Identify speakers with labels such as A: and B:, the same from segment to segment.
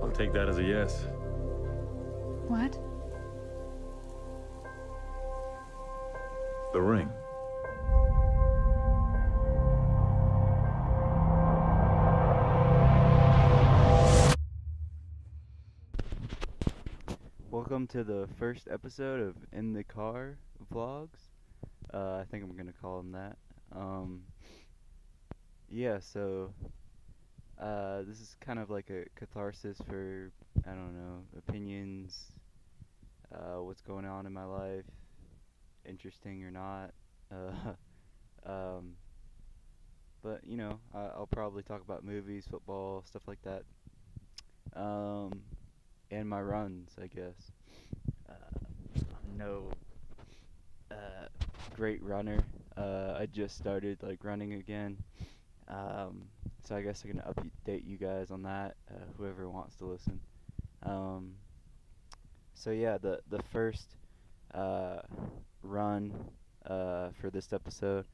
A: I'll take that as a yes.
B: What?
A: The ring.
C: Welcome to the first episode of In the Car Vlogs. I think I'm gonna call them that. Yeah, so this is kind of like a catharsis for, I don't know, opinions, what's going on in my life, interesting or not. Uh, um, but I'll probably talk about movies, football, stuff like that. Um, and my runs, I guess. I'm no uh, great runner. I just started like running again. So I guess I can update you guys on that, whoever wants to listen. Um, so yeah, the first uh, run for this episode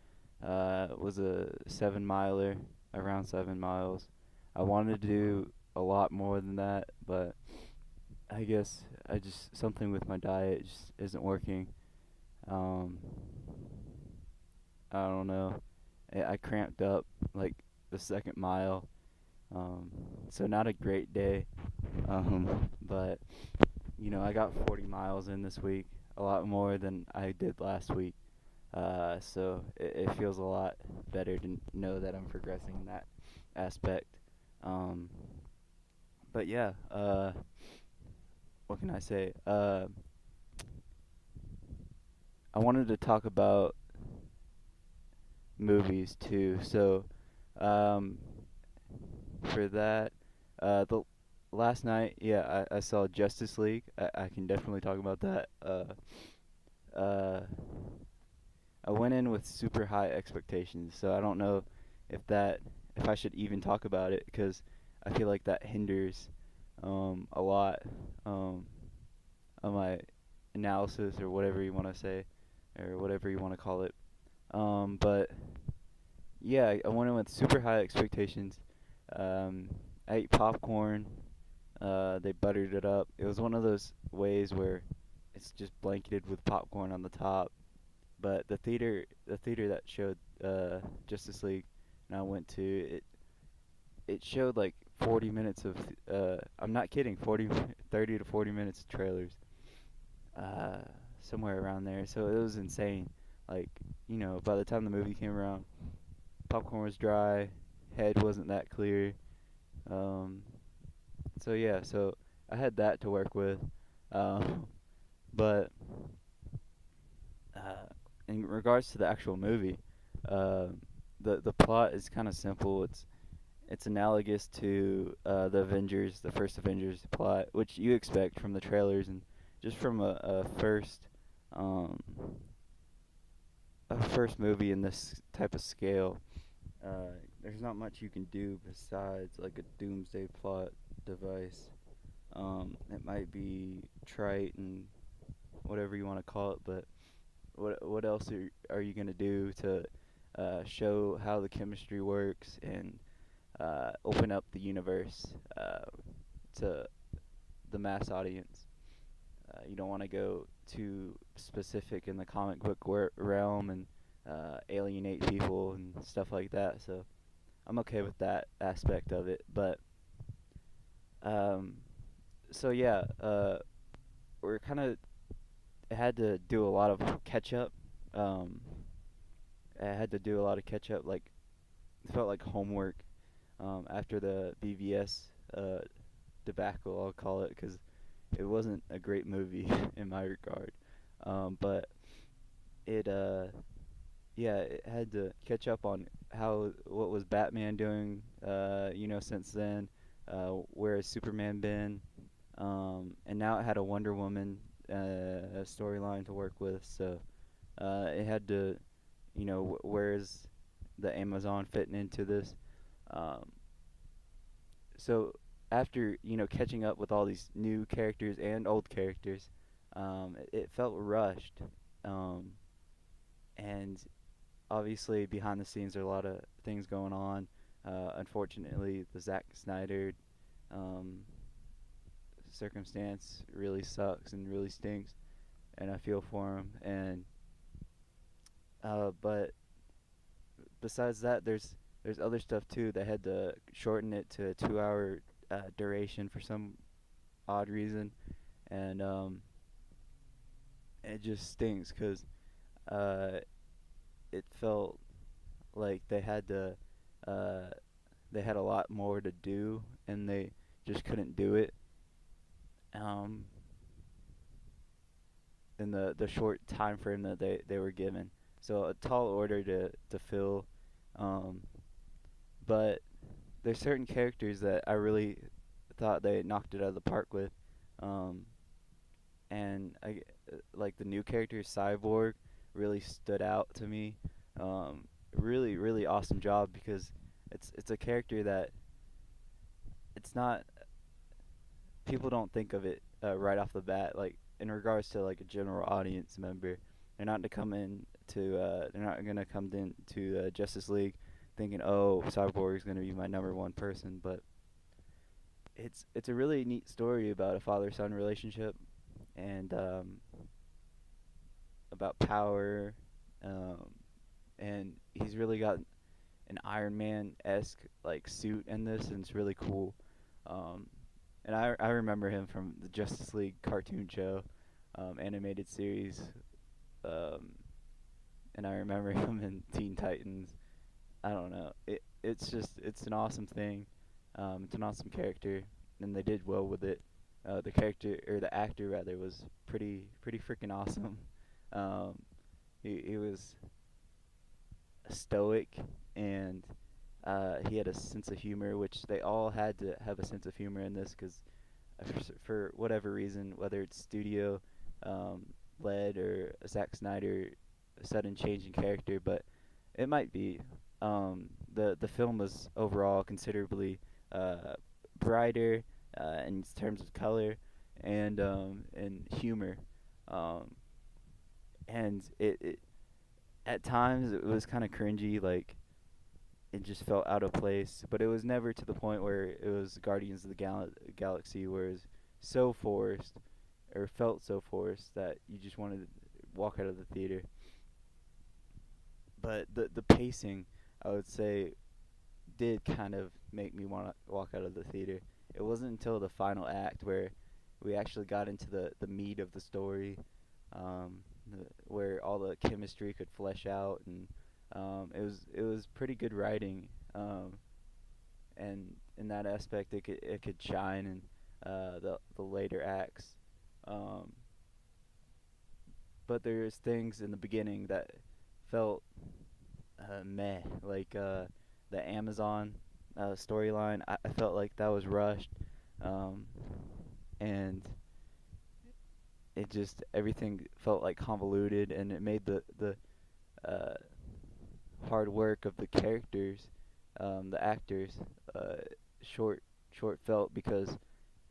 C: was a 7 miler, around 7 miles. I wanted to do a lot more than that, but I guess something with my diet just isn't working. Um, I don't know. I cramped up like the second mile. Um, so not a great day. But I got 40 miles in this week, a lot more than I did last week. So it feels a lot better to know that I'm progressing in that aspect. Um, but yeah, what can I say? I wanted to talk about movies too. So, um, for that, the last night, yeah, I saw Justice League. I can definitely talk about that. Uh, I went in with super high expectations, so I don't know if I should even talk about it, because I feel like that hinders a lot of my analysis, or whatever you want to say, or whatever you want to call it. But yeah, I went in with super high expectations. Um, I ate popcorn. They buttered it up. It was one of those ways where it's just blanketed with popcorn on the top. But the theater that showed Justice League, and I went to, it showed like 40 minutes of I'm not kidding, 30 to 40 minutes of trailers. Uh, Somewhere around there. So it was insane. Like, by the time the movie came around, popcorn was dry, head wasn't that clear. Um, so yeah, so I had that to work with. Um, but uh, in regards to the actual movie, uh, the plot is kind of simple. It's analogous to the Avengers, the first Avengers plot, which you expect from the trailers and just from um, a first movie in this type of scale. There's not much you can do besides like a doomsday plot device. It might be trite and whatever you want to call it, but what else are you gonna do to show how the chemistry works and open up the universe to the mass audience? You don't want to go too specific in the comic book realm and alienate people and stuff like that. So I'm okay with that aspect of it. But um, so yeah, we're kind of had to do a lot of catch up. Um, I had to do a lot of catch up. Like, it felt like homework after the BVS debacle, I'll call it, because it wasn't a great movie in my regard. But it yeah, it had to catch up on what was Batman doing, since then, where has Superman been, and now it had a Wonder Woman storyline to work with, so it had to, where is the Amazon fitting into this? Um, so after catching up with all these new characters and old characters, it felt rushed, um, and obviously behind the scenes there are a lot of things going on. Unfortunately, the Zack Snyder um, circumstance really sucks and really stinks, and I feel for him. And but besides that, there's other stuff too. They had to shorten it to a 2 hour duration for some odd reason, and it just stinks because uh, it felt like uh, they had a lot more to do, and they just couldn't do it um, in the short time frame that they were given. So a tall order to fill, um, but there's certain characters that I really thought they knocked it out of the park with, um, and like the new character Cyborg really stood out to me. Really, really awesome job because it's a character that it's not people don't think of it right off the bat. Like in regards to like a general audience member, they're not gonna come into Justice League thinking, oh, Cyborg is gonna be my number one person. But it's a really neat story about a father son relationship and about power, um, and he's really got an Iron Man esque like suit in this, and it's really cool. Um, and I remember him from the Justice League cartoon show, animated series, um, and I remember him in Teen Titans. I don't know. It's an awesome thing. It's an awesome character, and they did well with it. The character or the actor rather was pretty freaking awesome. Um, he was stoic, and he had a sense of humor, which they all had to have a sense of humor in this because for whatever reason, whether it's studio um, led or a Zack Snyder sudden change in character, but it might be. The film was overall considerably uh, brighter in terms of color and humor, um, and it at times it was kind of cringy, like it just felt out of place, but it was never to the point where it was Guardians of the Galaxy, where it's so forced or felt so forced that you just wanted to walk out of the theater. But the pacing, I would say, did kind of make me want to walk out of the theater. It wasn't until the final act where we actually got into the meat of the story, um, where all the chemistry could flesh out, and it was pretty good writing, and in that aspect, it could shine in the later acts. Um, but there's things in the beginning that felt meh, like the Amazon storyline. I felt like that was rushed, um, and it just everything felt like convoluted, and it made the uh, hard work of the characters, the actors, uh, short short felt because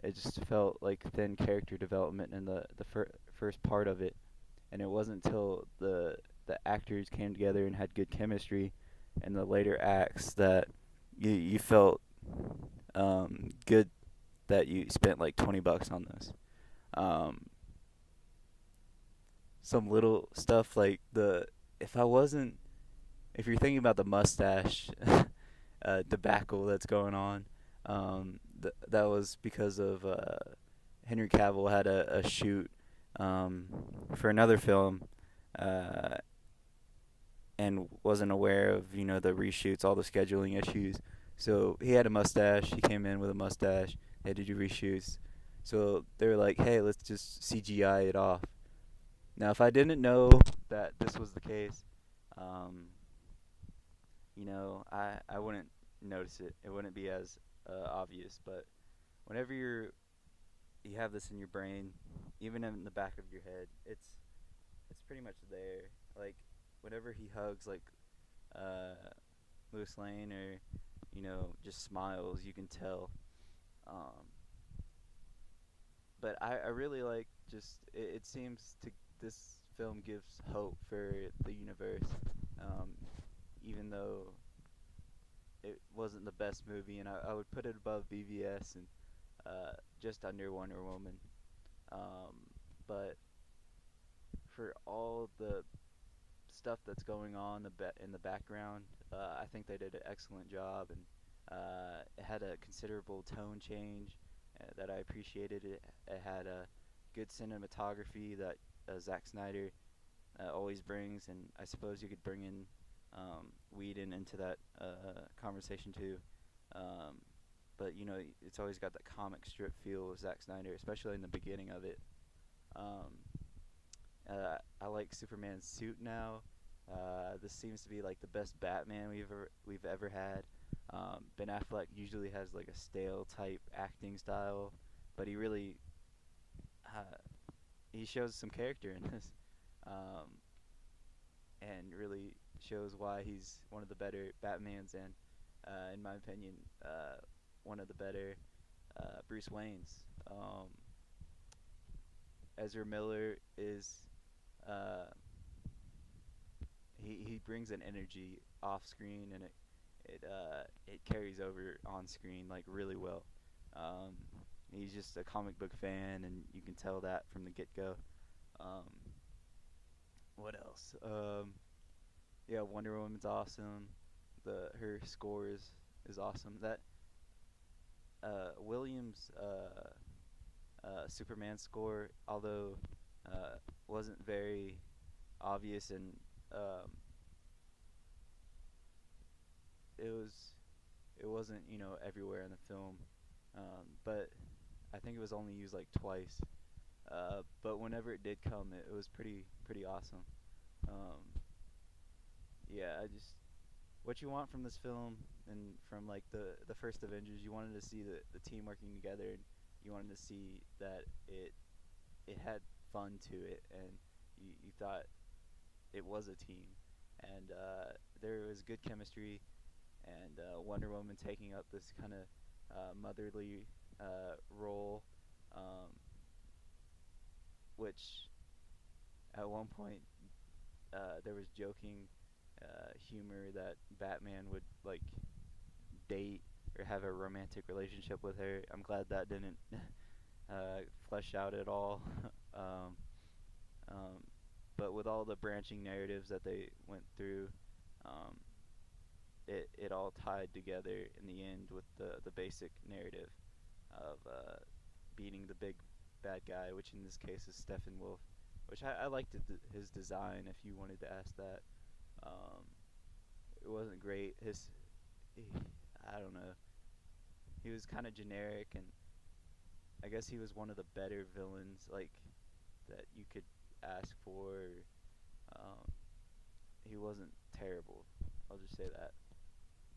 C: it just felt like thin character development in the first part of it, and it wasn't until the actors came together and had good chemistry in the later acts that you felt good that you spent like $20 on this. Um, some little stuff like if I wasn't if you're thinking about the mustache debacle that's going on, that was because of Henry Cavill had a shoot um, for another film, uh, and wasn't aware of the reshoots, all the scheduling issues. So he had a mustache. He came in with a mustache. They had to do reshoots. So they were like, "Hey, let's just CGI it off." Now, if I didn't know that this was the case, um, I wouldn't notice it. It wouldn't be as obvious. But whenever you have this in your brain, even in the back of your head, it's pretty much there. Like whenever he hugs like uh, Lewis Lane or just smiles, you can tell. Um, but I really like just it seems to this film gives hope for the universe, um, even though it wasn't the best movie, and I would put it above BVS and just under Wonder Woman. Um, but for all the stuff that's going on in the background, I think they did an excellent job, and it had a considerable tone change that I appreciated. It had a good cinematography that Zack Snyder always brings, and I suppose you could bring in Whedon into that conversation too. Um, but you know, it's always got that comic strip feel of Zack Snyder, especially in the beginning of it. Um, I like Superman's suit now. This seems to be like the best Batman we've ever had. Ben Affleck usually has like a stale type acting style, but uh, he shows some character in this, um, and really shows why he's one of the better Batmans and, in my opinion, one of the better Bruce Waynes. Ezra Miller is uh, he brings an energy off screen, and it carries over on screen like really well. Um, he's just a comic book fan, and you can tell that from the get go. Um, what else? Yeah, Wonder Woman's awesome. The her score is awesome. That Williams Superman score, although uh, wasn't very obvious, and um, it was it wasn't everywhere in the film, but I think it was only used like twice. But whenever it did come, it was pretty awesome. Um, yeah, I just what you want from this film and from like the first Avengers, you wanted to see the team working together, and you wanted to see that it had fun to it, and you thought it was a team, and there was good chemistry, and Wonder Woman taking up this kind of motherly role, um, which at one point there was joking humor that Batman would like date or have a romantic relationship with her. I'm glad that didn't flesh out at all. um, um, but with all the branching narratives that they went through, um, it all tied together in the end with the basic narrative of beating the big bad guy, which in this case is Steppenwolf, which I liked his design. If you wanted to ask that, um, it wasn't great. He, I don't know. He was kind of generic, and I guess he was one of the better villains like that you could ask for. Um, he wasn't terrible. I'll just say that,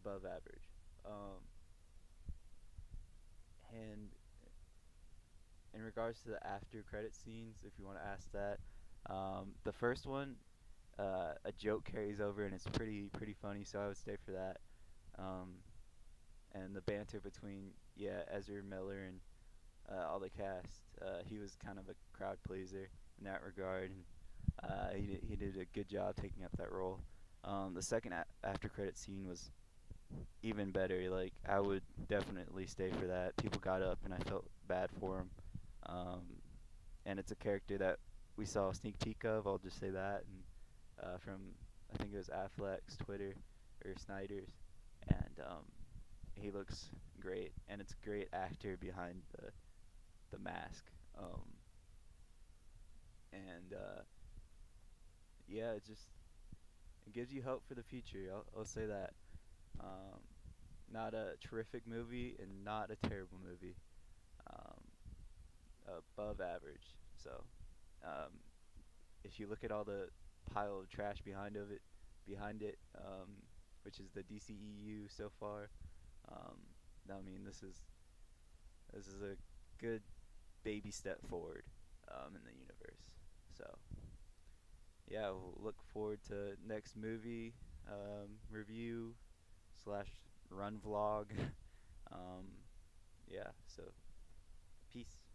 C: above average. Um, and in regards to the after credit scenes, if you want to ask that, the first one, a joke carries over, and it's pretty funny. So I would stay for that. Um, and the banter between Ezra Miller and all the cast, he was kind of a crowd pleaser in that regard, and he did a good job taking up that role. The second after credit scene was even better. Like I would definitely stay for that. People got up, and I felt bad for him. Um, and it's a character that we saw a sneak peek of. I'll just say that, and from I think it was Affleck's Twitter or Snyder's, and he looks great, and it's a great actor behind the mask. And yeah, it gives you hope for the future. I'll say that. Um, Not a terrific movie and not a terrible movie. Um, Above average. So, um, if you look at all the pile of trash behind it, which is the DCEU so far, um, I mean this is a good baby step forward in the universe. So yeah, we'll look forward to next movie review slash run vlog. um, yeah, so peace.